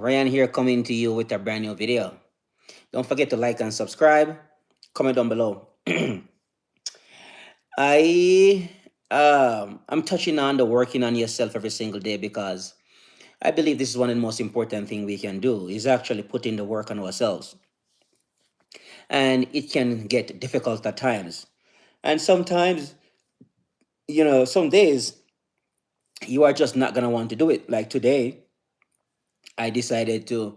Ryan here coming to you with a brand new video. Don't forget to like and subscribe. Comment down below. I'm touching on the working on yourself every single day because I believe this is one of the most important thing we can do is actually putting the work on ourselves. And it can get difficult at times. And sometimes, some days you are just not gonna want to do it. Like today, I decided to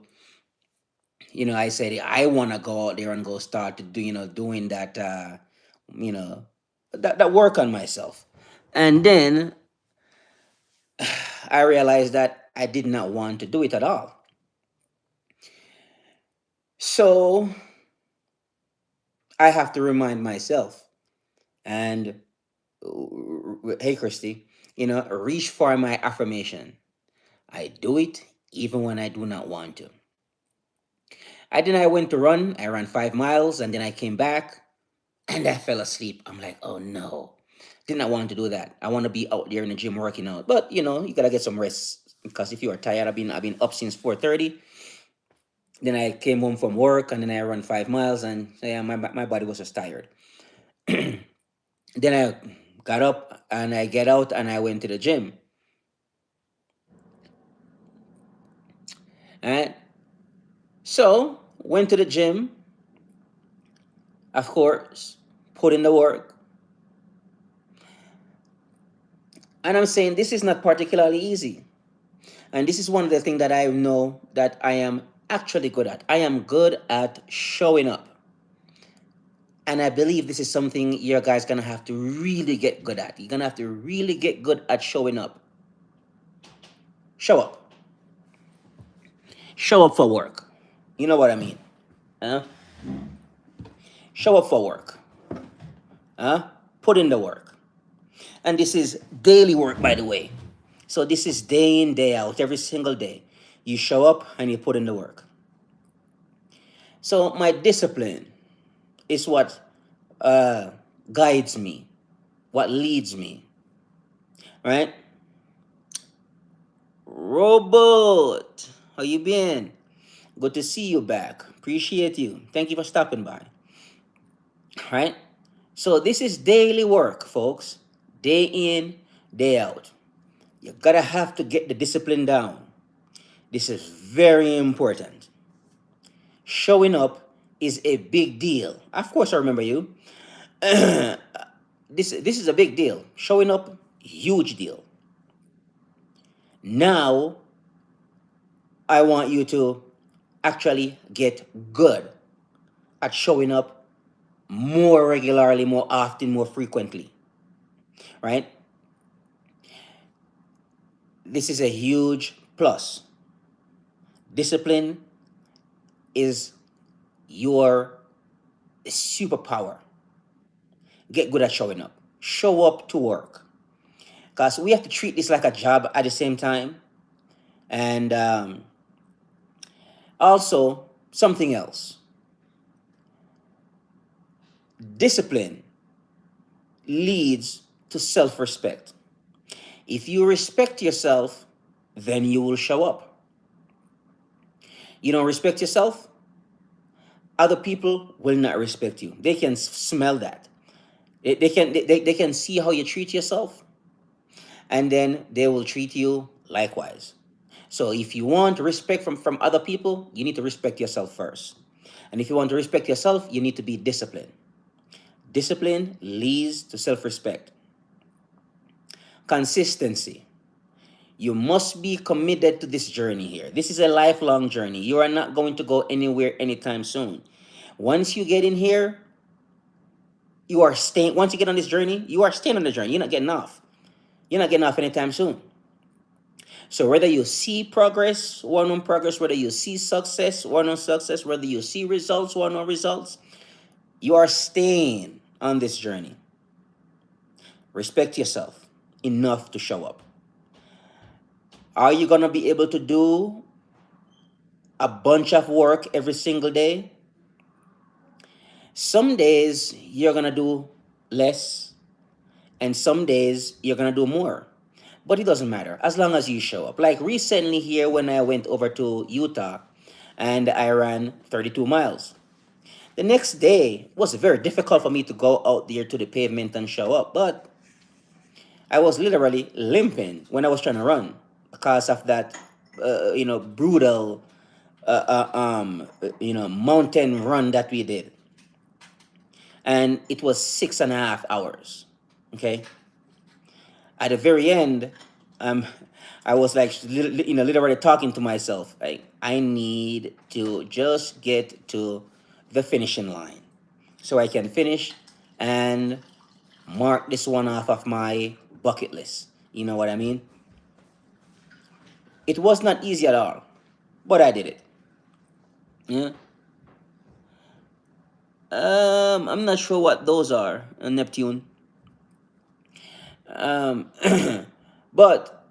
I said I want to go out there and go start to do, doing that, you know, that work on myself. And then I realized that I did not want to do it at all. So I have to remind myself and, hey, Christy, reach for my affirmation. I do it even when I do not want to. I went to run. I ran 5 miles and then I came back and I fell asleep. I'm like, oh no, did not want to do that. I want to be out there in the gym working out, but you gotta get some rest because if you are tired, I've been up since 4:30. Then I came home from work and then I ran 5 miles and yeah, my body was just tired. Then I got up and I get out and I went to the gym. And so went to the gym, of course, put in the work. And I'm saying this is not particularly easy. And this is one of the things that I know that I am actually good at. I am good at showing up. And I believe this is something you guys gonna have to really get good at. You're gonna have to really get good at showing up. Show up. Show up for work. You know what I mean? Huh? Show up for work. Huh? Put in the work. And this is daily work, by the way. So this is day in, day out, every single day. You show up and you put in the work. So my discipline is what guides me, what leads me, right? Robot, how you been? Good to see you back. Appreciate you. Thank you for stopping by. Right? So this is daily work, folks. Day in, day out. You gotta have to get the discipline down. This is very important. Showing up is a big deal. Of course, I remember you. This is a big deal. Showing up, huge deal. Now, I want you to actually get good at showing up more regularly, more often, more frequently. Right? This is a huge plus. Discipline is your superpower. Get good at showing up. Show up to work. Because we have to treat this like a job at the same time. And also, something else. Discipline leads to self-respect. If you respect yourself, then you will show up. You don't respect yourself, other people will not respect you. They can smell that. They can see how you treat yourself, and then they will treat you likewise. So if you want respect from other people, you need to respect yourself first. And if you want to respect yourself, you need to be disciplined. Discipline leads to self-respect. Consistency. You must be committed to this journey here. This is a lifelong journey. You are not going to go anywhere anytime soon. Once you get in here, you are staying. Once you get on this journey, you are staying on the journey. You're not getting off. You're not getting off anytime soon. So whether you see progress, one-on progress, whether you see success, one-on success, whether you see results, one-on results, you are staying on this journey. Respect yourself enough to show up. Are you going to be able to do a bunch of work every single day? Some days you're going to do less, and some days you're going to do more. But it doesn't matter as long as you show up. Like recently here when I went over to Utah and I ran 32 miles. The next day was very difficult for me to go out there to the pavement and show up, but I was literally limping when I was trying to run because of that, brutal, mountain run that we did, and it was 6.5 hours. Okay, at the very end, um, I was like, literally talking to myself, like, I need to just get to the finishing line so I can finish and mark this one off of my bucket list. You know what I mean? It was not easy at all, but I did it. Yeah. I'm not sure what those are, Neptune. Um, but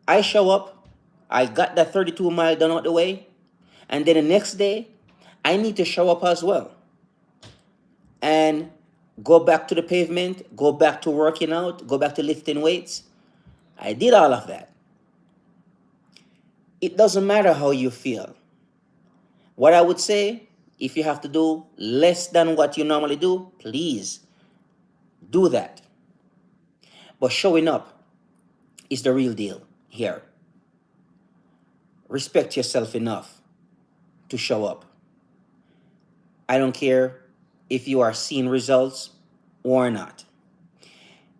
I show up. I got that 32-mile done out the way, and then the next day, I need to show up as well, and go back to the pavement, go back to working out, go back to lifting weights. I did all of that. It doesn't matter how you feel. What I would say, if you have to do less than what you normally do, please do that. But showing up is the real deal here. Respect yourself enough to show up. I don't care if you are seeing results or not.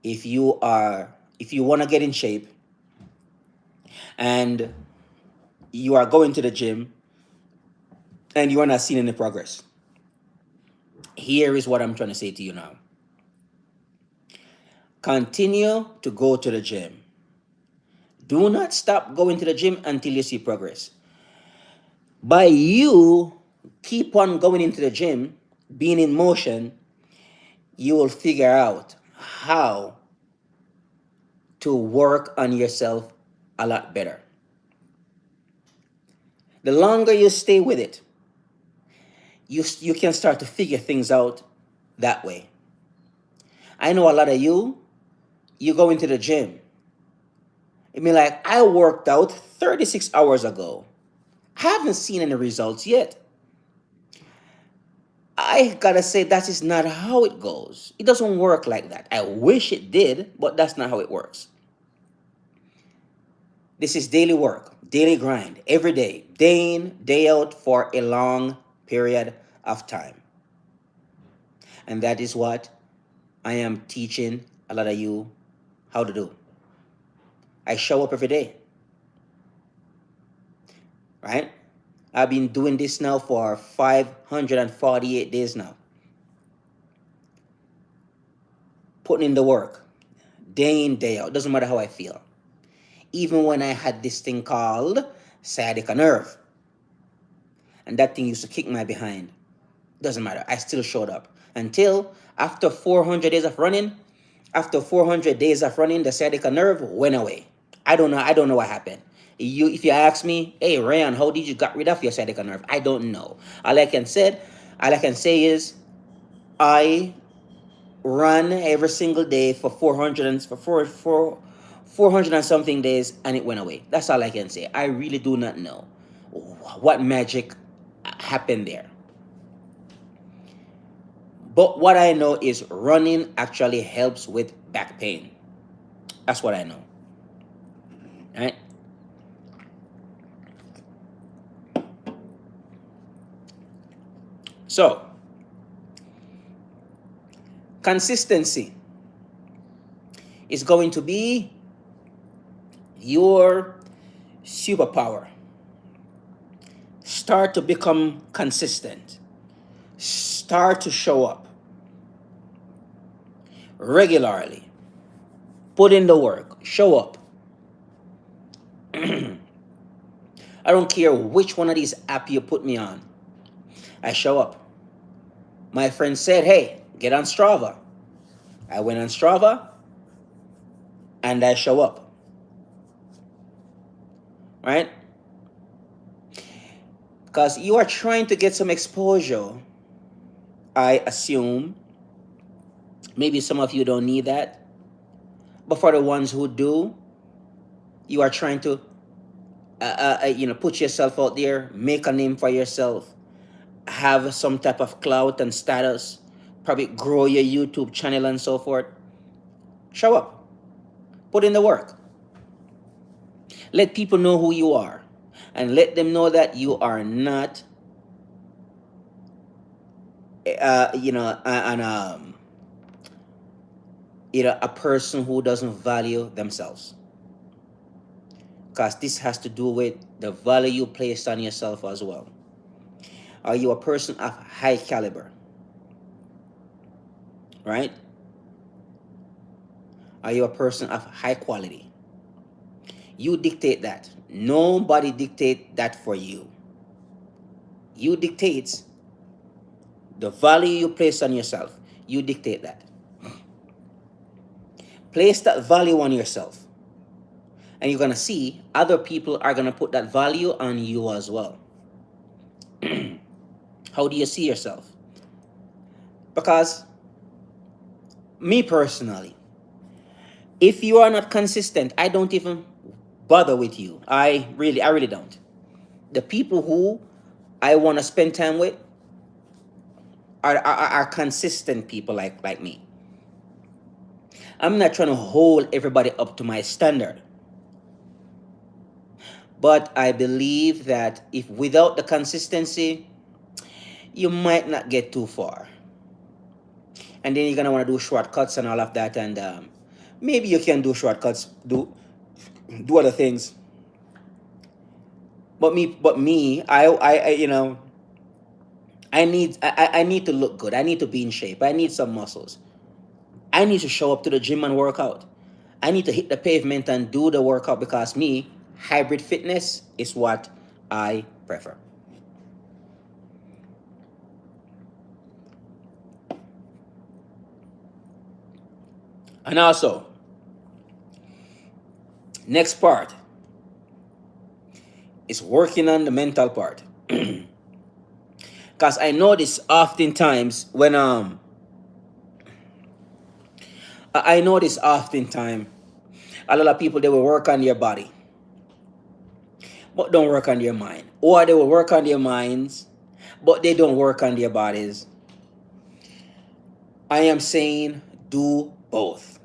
If you want to get in shape and you are going to the gym and you are not seeing any progress, here is what I'm trying to say to you now. Continue to go to the gym. Do not stop going to the gym until you see progress. By you keep on going into the gym, being in motion, you will figure out how to work on yourself a lot better. The longer you stay with it, you can start to figure things out that way. I know a lot of you go into the gym. I mean, like, I worked out 36 hours ago. I haven't seen any results yet. I gotta say, that is not how it goes. It doesn't work like that. I wish it did, but that's not how it works. This is daily work, daily grind, every day in, day out for a long period of time. And that is what I am teaching a lot of you how to do. I show up every day, right? I've been doing this now for 548 days now. Putting in the work, day in, day out. Doesn't matter how I feel. Even when I had this thing called sciatica nerve, and that thing used to kick my behind. Doesn't matter. I still showed up until after 400 days of running. After 400 days of running, the sciatica nerve went away. I don't know what happened. If you ask me, hey Ryan, how did you get rid of your sciatica nerve? I don't know. All I can say is I ran every single day for 400 and something days, and it went away. That's all I can say. I really do not know what magic happened there. But what I know is running actually helps with back pain. That's what I know. Right? So, consistency is going to be your superpower. Start to become consistent. Start to show up regularly. Put in the work. Show up. I don't care which one of these apps you put me on. I show up. My friend said, hey, get on Strava. I went on Strava and I show up. Right? Because you are trying to get some exposure, I assume. Maybe some of you don't need that. But for the ones who do, you are trying to, put yourself out there, make a name for yourself, have some type of clout and status, probably grow your YouTube channel and so forth. Show up, put in the work, let people know who you are, and let them know that you are not, an a person who doesn't value themselves, because this has to do with the value you place on yourself as well. Are you a person of high caliber? Right? Are you a person of high quality? You dictate that. Nobody dictate that for you. You dictate the value you place on yourself. You dictate that. Place that value on yourself. And you're going to see other people are going to put that value on you as well. How do you see yourself? Because me personally, if you are not consistent, I don't even bother with you. I really don't. The people who I want to spend time with are consistent people like me. I'm not trying to hold everybody up to my standard. But I believe that if without the consistency, you might not get too far. And then you're going to want to do shortcuts and all of that. And maybe you can do shortcuts, do other things. But me, I need to look good. I need to be in shape. I need some muscles. I need to show up to the gym and work out. I need to hit the pavement and do the workout, because me, hybrid fitness is what I prefer. And also, next part is working on the mental part. Because I notice oftentimes when I notice oftentimes a lot of people, they will work on their body but don't work on their mind, or they will work on their minds but they don't work on their bodies. I am saying do both.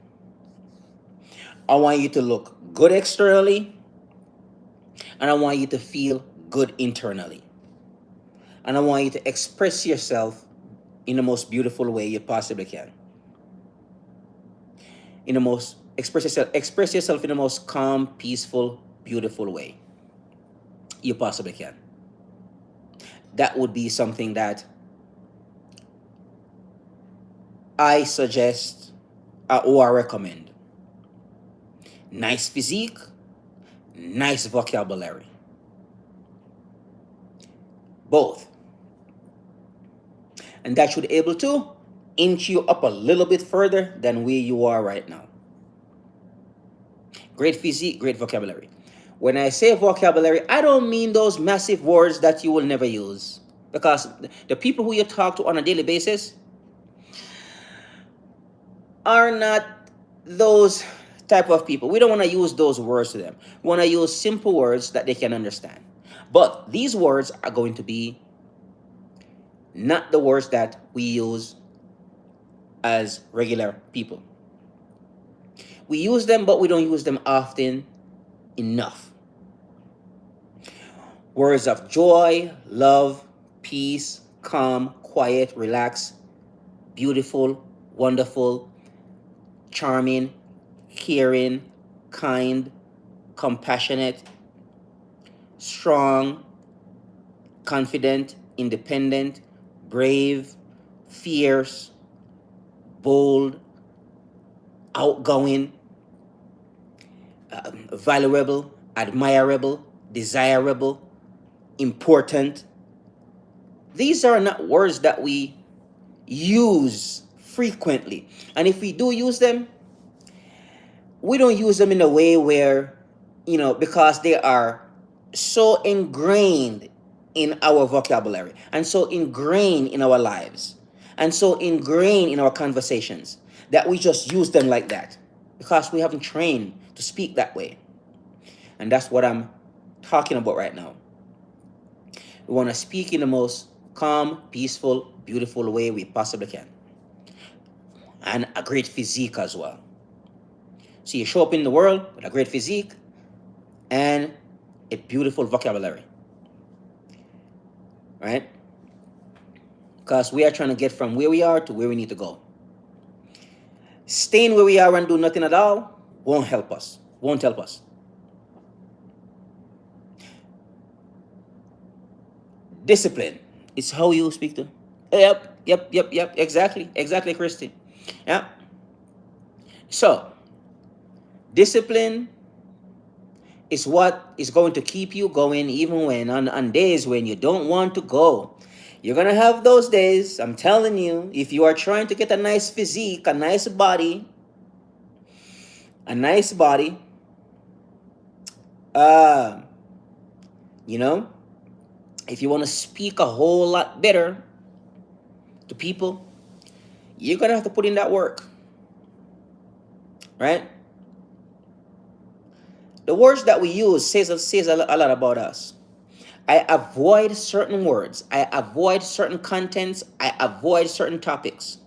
I want you to look good externally, and I want you to feel good internally, and I want you to express yourself in the most beautiful way you possibly can. Express yourself in the most calm, peaceful, beautiful way you possibly can. That would be something that I suggest, or I recommend. Nice physique, nice vocabulary. Both. And that should be able to inch you up a little bit further than where you are right now. Great physique, great vocabulary. When I say vocabulary, I don't mean those massive words that you will never use. Because the people who you talk to on a daily basis are not those type of people. We don't want to use those words to them. We want to use simple words that they can understand. But these words are going to be not the words that we use as regular people. We use them, but we don't use them often enough. Words of joy, love, peace, calm, quiet, relax, beautiful, wonderful, charming, caring, kind, compassionate, strong, confident, independent, brave, fierce, bold, outgoing, valuable, admirable, desirable, important. These are not words that we use frequently. And if we do use them, we don't use them in a way where, because they are so ingrained in our vocabulary, and so ingrained in our lives, and so ingrained in our conversations, that we just use them like that. because we haven't trained to speak that way. And that's what I'm talking about right now. We want to speak in the most calm, peaceful, beautiful way we possibly can. And a great physique as well. So you show up in the world with a great physique and a beautiful vocabulary, right? Because we are trying to get from where we are to where we need to go. Staying where we are and do nothing at all won't help us. Won't help us. Discipline is how you speak to. Yep. Exactly, Christy. Yeah. So, discipline is what is going to keep you going even when on days when you don't want to go. You're gonna have those days, I'm telling you, if you are trying to get a nice physique, a nice body, uh, you know, if you want to speak a whole lot better to people, you're gonna have to put in that work, right? The words that we use says a lot about us. I avoid certain words. I avoid certain contents. I avoid certain topics.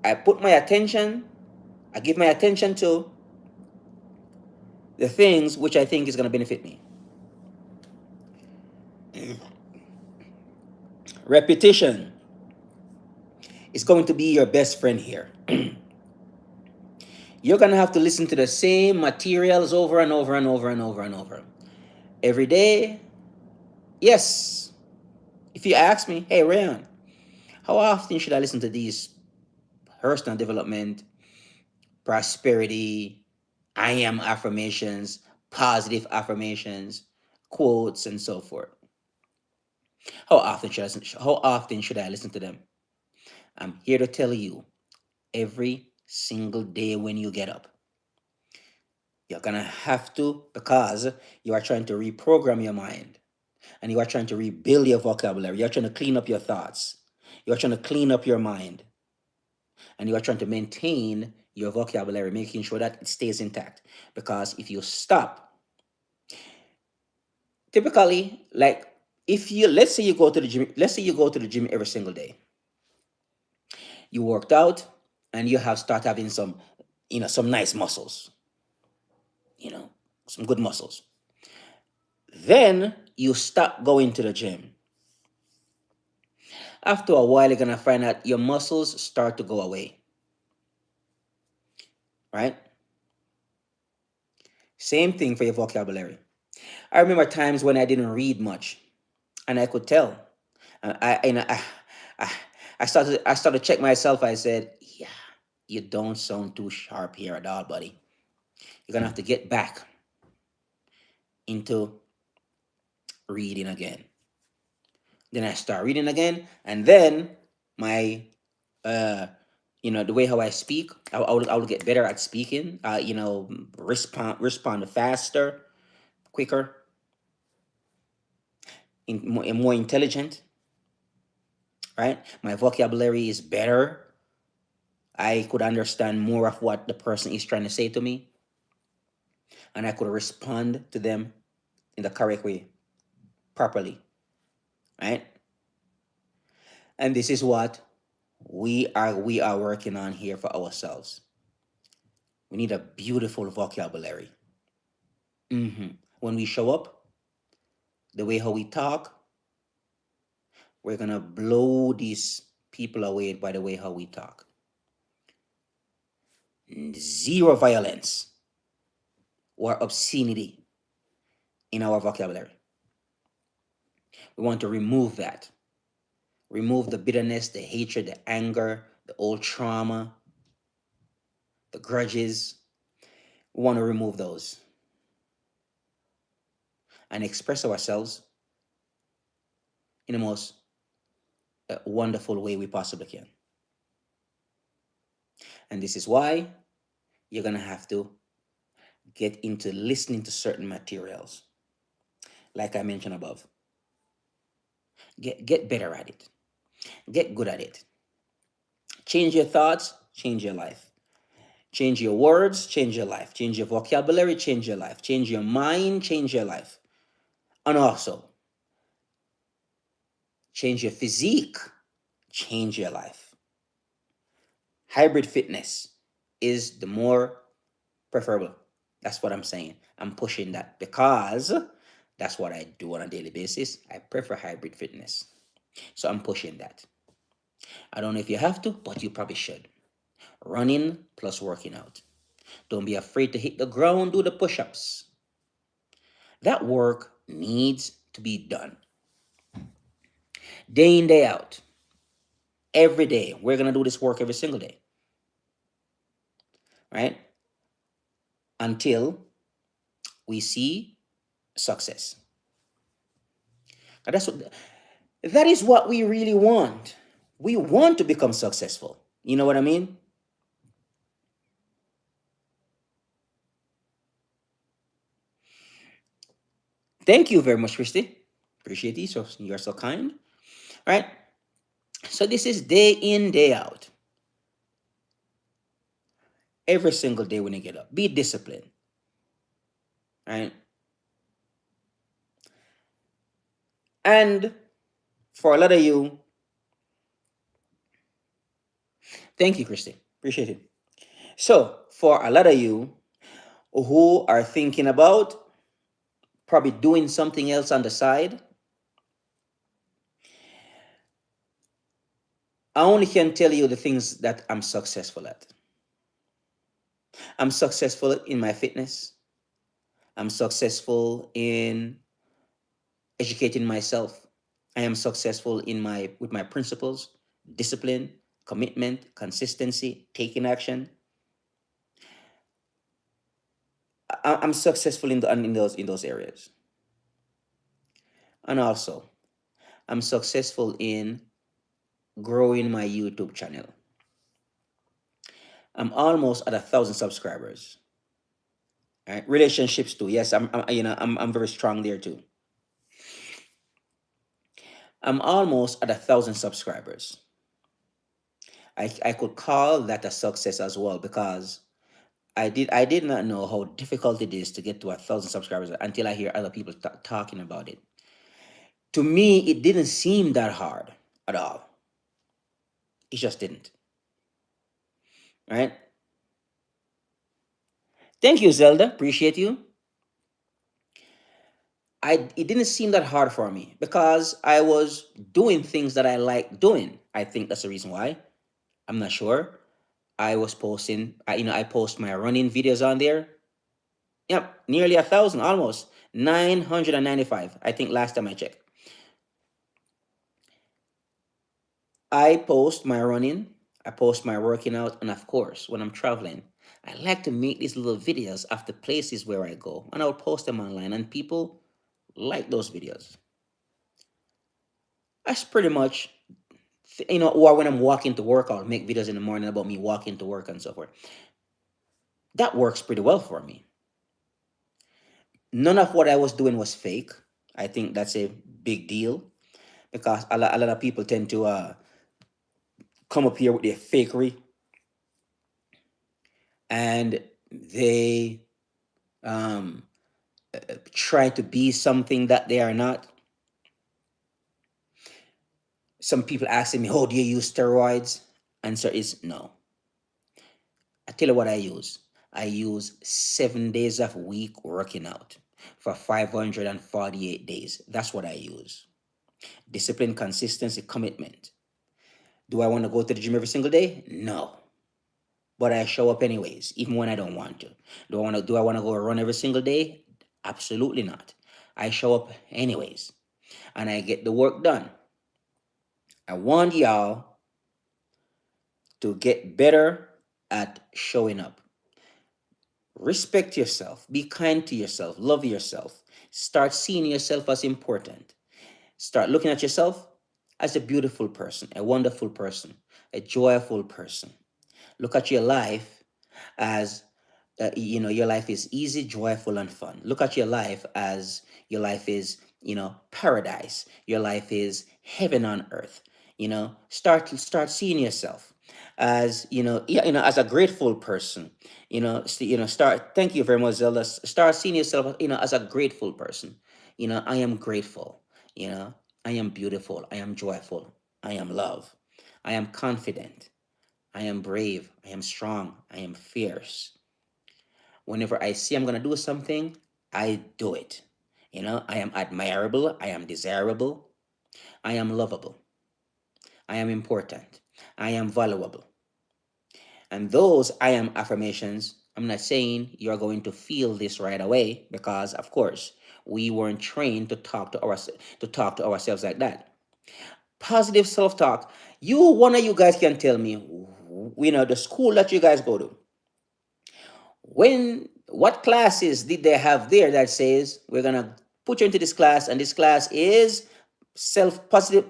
I put my attention, I give my attention to the things which I think is going to benefit me. Repetition is going to be your best friend here. You're going to have to listen to the same materials over and over and over and over and over. Every day, yes. If you ask me, hey, Rayon, how often should I listen to these personal development, prosperity, I am affirmations, positive affirmations, quotes, and so forth? How often should I listen to them? I'm here to tell you, every single day when you get up. You're gonna have to, because you are trying to reprogram your mind and you are trying to rebuild your vocabulary. You're trying to clean up your thoughts. You're trying to clean up your mind. And you are trying to maintain your vocabulary, making sure that it stays intact. Because if you stop, typically, like if you let's say you go to the gym, let's say you go to the gym every single day. You worked out and you have start having some, some nice muscles, you know, some good muscles. Then you stop going to the gym. After a while, you're gonna find out your muscles start to go away, right? Same thing for your vocabulary. I remember times when I didn't read much, and I could tell. I, I started to check myself. I said, "Yeah, you don't sound too sharp here at all, buddy. You're gonna have to get back into reading again." Then I start reading again, and then my the way how I speak, I would get better at speaking. Respond faster, quicker, more intelligent. Right, my vocabulary is better. I could understand more of what the person is trying to say to me, and I could respond to them in the correct way, properly. Right, and this is what we are working on here for ourselves. We need a beautiful vocabulary. When we show up, the way how we talk, we're gonna blow these people away by the way how we talk. Zero violence or obscenity in our vocabulary. We want to remove that. Remove the bitterness, the hatred, the anger, the old trauma, the grudges. We want to remove those and express ourselves in the most wonderful way we possibly can. And this is why you're going to have to get into listening to certain materials, like I mentioned above. Get better at it. Get good at it. Change your thoughts, change your life. Change your words, change your life. Change your vocabulary, change your life. Change your mind, change your life. And also, change your physique, change your life. Hybrid fitness is the more preferable. That's what I'm saying. I'm pushing that because that's what I do on a daily basis. I prefer hybrid fitness. So I'm pushing that. I don't know if you have to, but you probably should. Running plus working out. Don't be afraid to hit the ground, do the push ups. That work needs to be done. Day in, day out. Every day. We're going to do this work every single day. Right? Until we see success. And that is what we really want. We want to become successful. You know what I mean? Thank you very much, Christy. Appreciate you. So you're so kind. Right? So this is day in, day out. Every single day when you get up. Be disciplined. Right? And for a lot of you, thank you, Christy. Appreciate it. So for a lot of you who are thinking about probably doing something else on the side, I only can tell you the things that I'm successful at. I'm successful in my fitness. I'm successful in educating myself. I am successful in my with my principles, discipline, commitment, consistency, taking action. I'm successful in those areas. And also, I'm successful in growing my YouTube channel. I'm almost at 1,000 subscribers. Right? Relationships too. Yes, I'm very strong there too. I'm almost at 1,000 subscribers. I could call that a success as well because I did not know how difficult it is to get to 1,000 subscribers until I hear other people talking about it. To me, it didn't seem that hard at all. It just didn't. Right? Thank you, Zelda. Appreciate you. It didn't seem that hard for me because I was doing things that I like doing. I think that's the reason why. I'm not sure. I was posting, I post my running videos on there. Yep, nearly 1,000, almost 995. I think last time I checked. I post my running, I post my working out, and of course, when I'm traveling, I like to make these little videos of the places where I go, and I'll post them online, and people like those videos. That's pretty much, or when I'm walking to work, I'll make videos in the morning about me walking to work and so forth. That works pretty well for me. None of what I was doing was fake. I think that's a big deal because a lot of people tend to come up here with their fakery and they um, try to be something that they are not. Some people asking me, "Oh, do you use steroids?" Answer is no. I tell you what I use. I use 7 days of week working out for 548 days. That's what I use. Discipline, consistency, commitment. Do I want to go to the gym every single day? No. But I show up anyways, even when I don't want to. Do I want to go run every single day? Absolutely not. I show up anyways and I get the work done. I want y'all to get better at showing up. Respect yourself, be kind to yourself, love yourself. Start seeing yourself as important. Start looking at yourself as a beautiful person, a wonderful person, a joyful person. Look at your life as your life is easy, joyful, and fun. Look at your life as your life is paradise. Your life is heaven on earth. Start seeing yourself. as as a grateful person. Start. Thank you very much, Zelda. Start seeing yourself, as a grateful person. I am grateful. You know, I am beautiful. I am joyful. I am love. I am confident. I am brave. I am strong. I am fierce. Whenever I see I'm gonna do something, I do it. I am admirable. I am desirable. I am lovable. I am important. I am valuable. And those I am affirmations, I'm not saying you're going to feel this right away because of course we weren't trained to talk to ourselves like that. Positive self-talk. One of you guys can tell me, the school that you guys go to, what classes did they have there that says we're gonna put you into this class and this class is self positive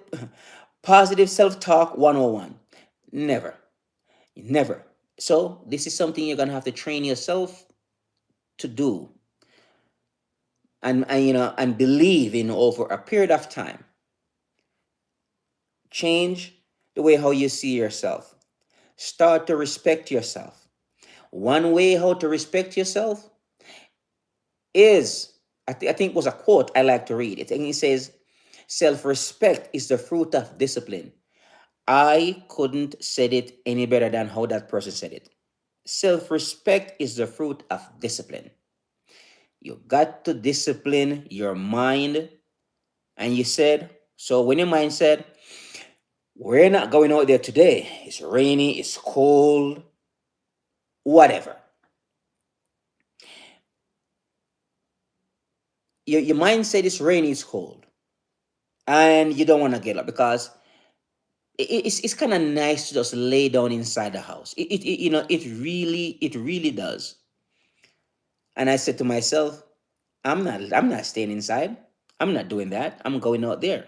positive self-talk 101? Never. Never. So this is something you're gonna have to train yourself to do, and believe in over a period of time. Change the way how you see yourself. Start to respect yourself. One way how to respect yourself is, I think was a quote I like to read. It says, "Self-respect is the fruit of discipline." I couldn't said it any better than how that person said it. Self-respect is the fruit of discipline. You got to discipline your mind. And you said, so when your mind said, we're not going out there today, it's rainy, it's cold, whatever. Your mind said it's rainy, it's cold, and you don't want to get up because it's kind of nice to just lay down inside the house. It really does. And I said to myself, I'm not staying inside. I'm not doing that. I'm going out there.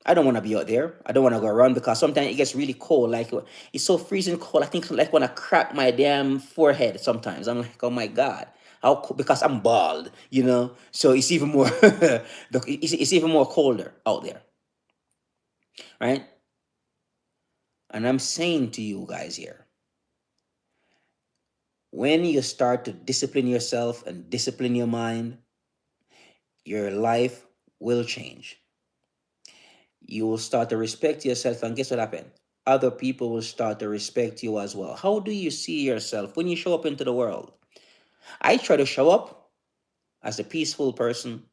I don't want to be out there. I don't want to go around because sometimes it gets really cold. Like it's so freezing cold. I think like when I crack my damn forehead sometimes. I'm like, oh my God. Because I'm bald, so it's even more it's even more colder out there, right? And I'm saying to you guys here, when you start to discipline yourself and discipline your mind, your life will change. You will start to respect yourself, and guess what happened? Other people will start to respect you as well. How do you see yourself when you show up into the world? I try to show up as a peaceful person,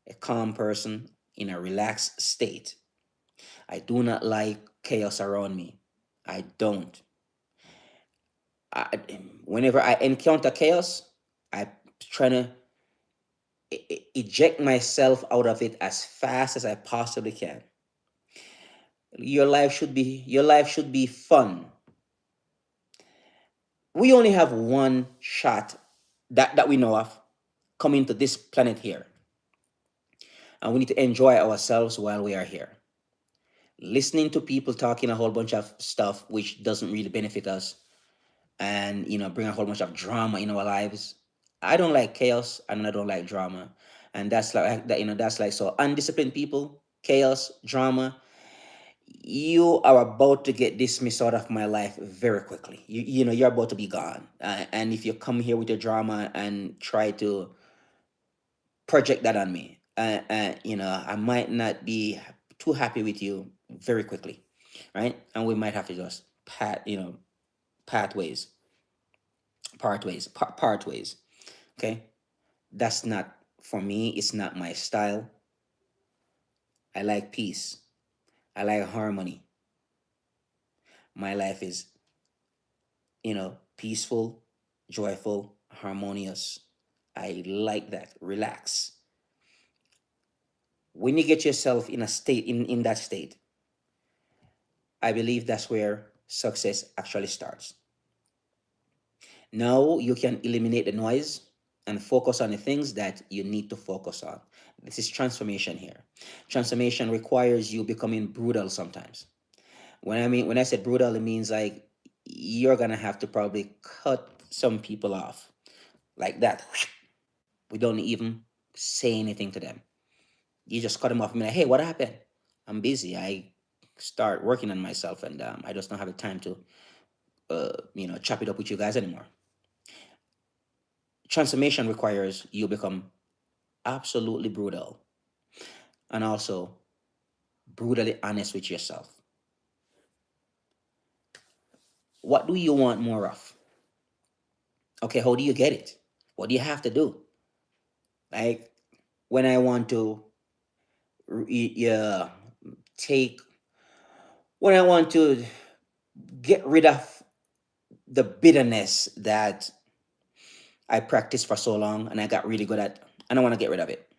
a calm person, in a relaxed state. I do not like chaos around me. I don't. I, Whenever I encounter chaos, I try to eject myself out of it as fast as I possibly can. Your life should be fun. We only have one shot that we know of coming to this planet here, and we need to enjoy ourselves while we are here. Listening to people talking a whole bunch of stuff which doesn't really benefit us, and bring a whole bunch of drama in our lives. I don't like chaos and I don't like drama, and that's like that. That's like, so undisciplined people, chaos, drama. You are about to get dismissed out of my life very quickly. You're about to be gone, and if you come here with your drama and try to project that on me, I might not be too happy with you very quickly, right? And we might have to just pathways, part ways. Okay, that's not for me. It's not my style. I like peace. I like harmony. My life is, peaceful, joyful, harmonious. I like that. Relax. When you get yourself in a state, in that state, I believe that's where success actually starts. Now you can eliminate the noise and focus on the things that you need to focus on. This is transformation here. Transformation requires you becoming brutal sometimes. When I said brutal, it means like you're gonna have to probably cut some people off like that. We don't even say anything to them. You just cut them off and be like, hey, what happened? I'm busy. I start working on myself, and I just don't have the time to chop it up with you guys anymore. Transformation requires you become absolutely brutal and also brutally honest with yourself. What do you want more of? Okay, how do you get it? What do you have to do? Like when I want to, yeah, take, when I want to get rid of the bitterness that I practiced for so long and I got really good at, and I want to get rid of it.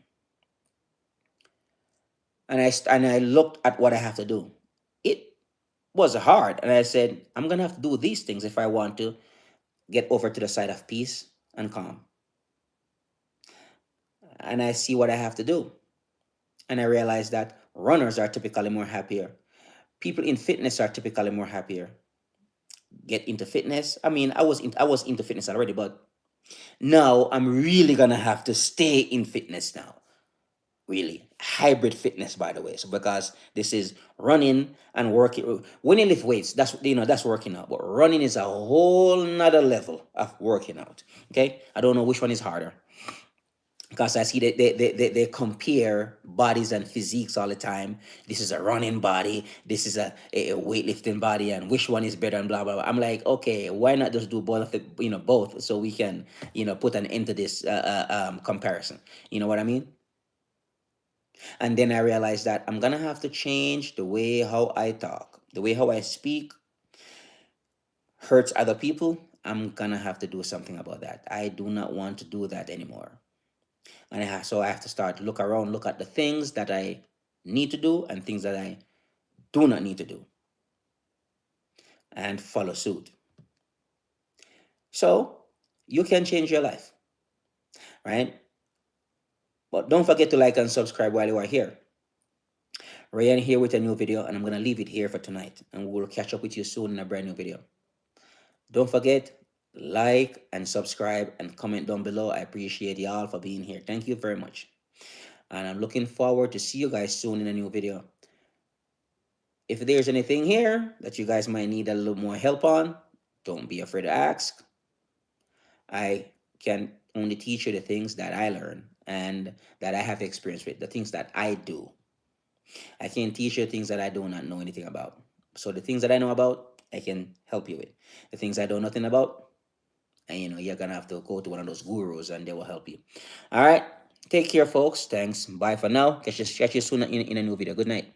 And I looked at what I have to do. It was hard, and I said, I'm gonna have to do these things if I want to get over to the side of peace and calm. And I see what I have to do, and I realize that runners are typically more happier. People in fitness are typically more happier. Get into fitness. I mean, I was into fitness already, but now I'm really gonna have to stay in fitness now. Really, hybrid fitness, by the way. So because this is running and working. When you lift weights, that's working out. But running is a whole nother level of working out. Okay, I don't know which one is harder, because I see that they compare bodies and physiques all the time. This is a running body, this is a weightlifting body, and which one is better, and blah blah blah. I'm like, okay, why not just do both of it, both, so we can put an end to this comparison. You know what I mean? And then I realized that I'm gonna have to change the way how I talk, the way how I speak hurts other people. I'm gonna have to do something about that. I do not want to do that anymore. And so I have to start look around, look at the things that I need to do and things that I do not need to do, and follow suit. So you can change your life, right? But don't forget to like and subscribe while you are here. Ryan here with a new video, and I'm gonna leave it here for tonight, and we'll catch up with you soon in a brand new video. Don't forget, like and subscribe and comment down below. I appreciate y'all for being here. Thank you very much. And I'm looking forward to see you guys soon in a new video. If there's anything here that you guys might need a little more help on, don't be afraid to ask. I can only teach you the things that I learn and that I have experience with, the things that I do. I can't teach you things that I do not know anything about. So the things that I know about, I can help you with. The things I know nothing about, and you're gonna have to go to one of those gurus and they will help you. All right. Take care, folks. Thanks. Bye for now. Catch you soon in a new video. Good night.